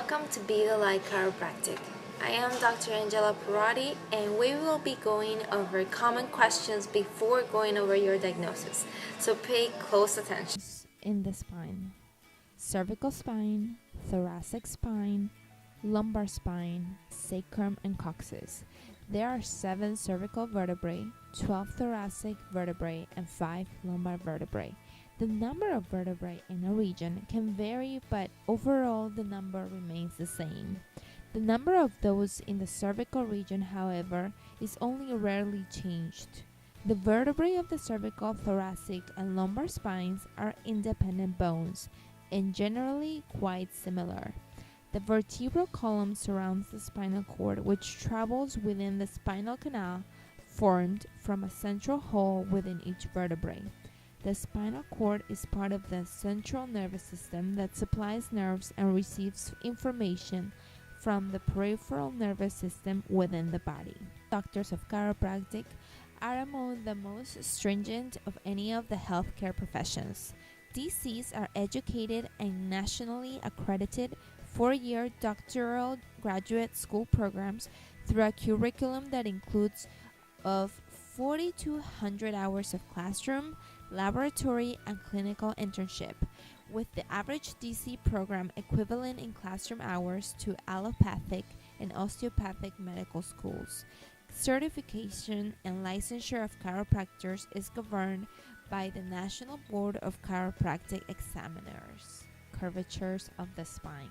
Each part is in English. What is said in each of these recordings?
Welcome to Be the Light Chiropractic. I am Dr. Angella Perotti, and we will be going over common questions before going over your diagnosis. So pay close attention. In the spine: cervical spine, thoracic spine, lumbar spine, sacrum, and coccyx. There are 7 cervical vertebrae, 12 thoracic vertebrae, and 5 lumbar vertebrae. The number of vertebrae in a region can vary, but overall the number remains the same. The number of those in the cervical region, however, is only rarely changed. The vertebrae of the cervical, thoracic, and lumbar spines are independent bones and generally quite similar. The vertebral column surrounds the spinal cord, which travels within the spinal canal formed from a central hole within each vertebrae. The spinal cord is part of the central nervous system that supplies nerves and receives information from the peripheral nervous system within the body. Doctors of chiropractic are among the most stringent of any of the healthcare professions. DCs are educated and nationally accredited 4-year doctoral graduate school programs through a curriculum that includes of 4,200 hours of classroom, laboratory, and clinical internship, with the average DC program equivalent in classroom hours to allopathic and osteopathic medical schools. Certification and licensure of chiropractors is governed by the National Board of Chiropractic Examiners. Curvatures of the spine.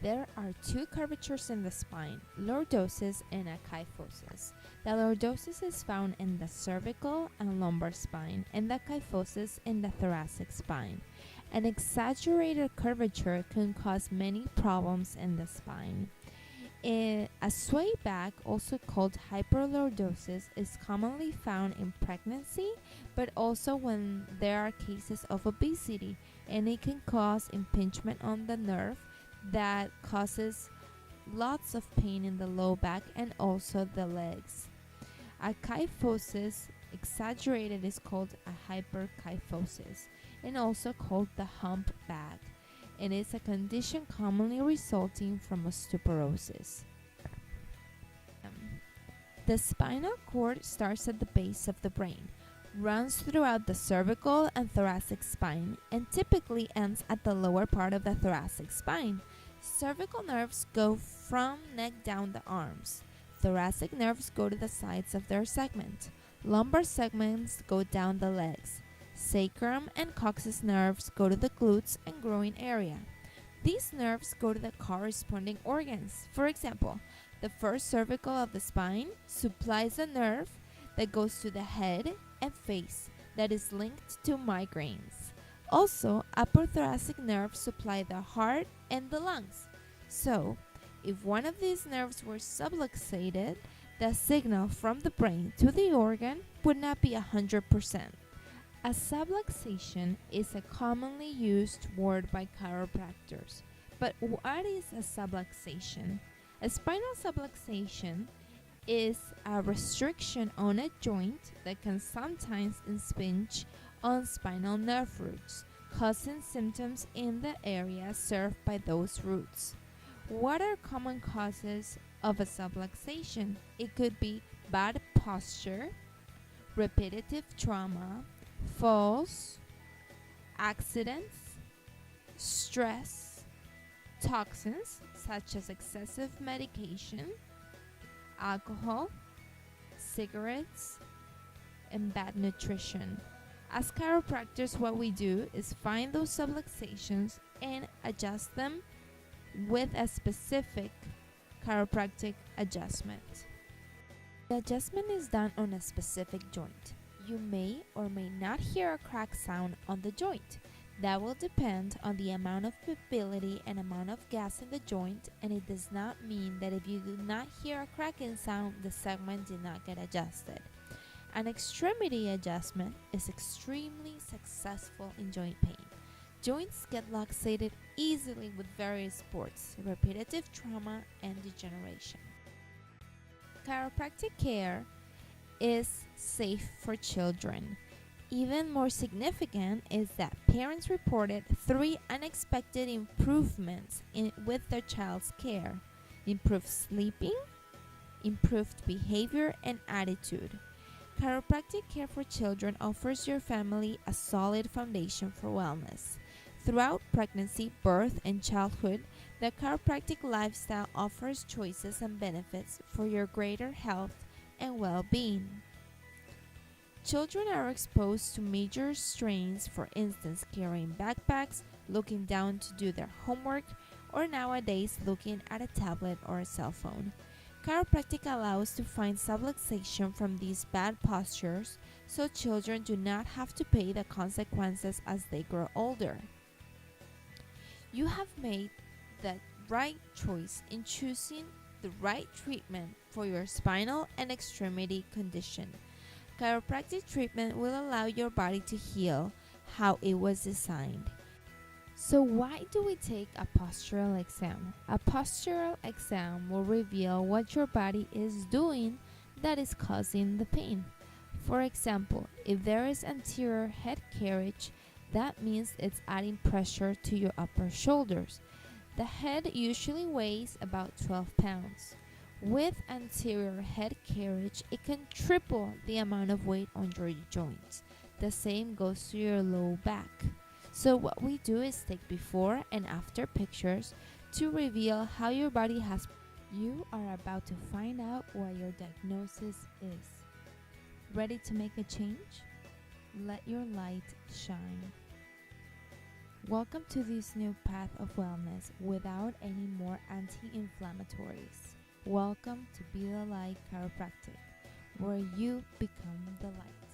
There are 2 curvatures in the spine, lordosis and a kyphosis. The lordosis is found in the cervical and lumbar spine, and the kyphosis in the thoracic spine. An exaggerated curvature can cause many problems in the spine. A sway back, also called hyperlordosis, is commonly found in pregnancy, but also when there are cases of obesity, and it can cause impingement on the nerve that causes lots of pain in the low back and also the legs. A kyphosis exaggerated is called a hyperkyphosis and also called the hump back, and is a condition commonly resulting from osteoporosis. The spinal cord starts at the base of the brain, runs throughout the cervical and thoracic spine, and typically ends at the lower part of the thoracic spine. Cervical nerves go from neck down the arms. Thoracic nerves go to the sides of their segment. Lumbar segments go down the legs. Sacrum and coccyx nerves go to the glutes and groin area. These nerves go to the corresponding organs. For example, the first cervical of the spine supplies a nerve that goes to the head and face that is linked to migraines. Also, upper thoracic nerves supply the heart and the lungs. So, if one of these nerves were subluxated, the signal from the brain to the organ would not be 100%. A subluxation is a commonly used word by chiropractors. But what is a subluxation? A spinal subluxation is a restriction on a joint that can sometimes impinge on spinal nerve roots, causing symptoms in the area served by those roots. What are common causes of a subluxation? It could be bad posture, repetitive trauma, falls, accidents, stress, toxins such as excessive medication, alcohol, cigarettes, and bad nutrition. As chiropractors, what we do is find those subluxations and adjust them with a specific chiropractic adjustment. The adjustment is done on a specific joint. You may or may not hear a crack sound on the joint. That will depend on the amount of mobility and amount of gas in the joint, and it does not mean that if you do not hear a cracking sound, the segment did not get adjusted. An extremity adjustment is extremely successful in joint pain. Joints get luxated easily with various sports, repetitive trauma, and degeneration. Chiropractic care is safe for children. Even more significant is that parents reported 3 unexpected improvements with their child's care: improved sleeping, improved behavior, and attitude. Chiropractic care for children offers your family a solid foundation for wellness. Throughout pregnancy, birth, and childhood, the chiropractic lifestyle offers choices and benefits for your greater health and well-being. Children are exposed to major strains, for instance, carrying backpacks, looking down to do their homework, or nowadays looking at a tablet or a cell phone. Chiropractic allows to find subluxation from these bad postures so children do not have to pay the consequences as they grow older. You have made the right choice in choosing the right treatment for your spinal and extremity condition. Chiropractic treatment will allow your body to heal how it was designed. So why do we take a postural exam? A postural exam will reveal what your body is doing that is causing the pain. For example, if there is anterior head carriage, that means it's adding pressure to your upper shoulders. The head usually weighs about 12 pounds. With anterior head carriage, it can triple the amount of weight on your joints. The same goes to your low back. So what we do is take before and after pictures to reveal how your body has. You are about to find out what your diagnosis is. Ready to make a change? Let your light shine. Welcome to this new path of wellness without any more anti-inflammatories. Welcome to Be the Light Chiropractic, where you become the light.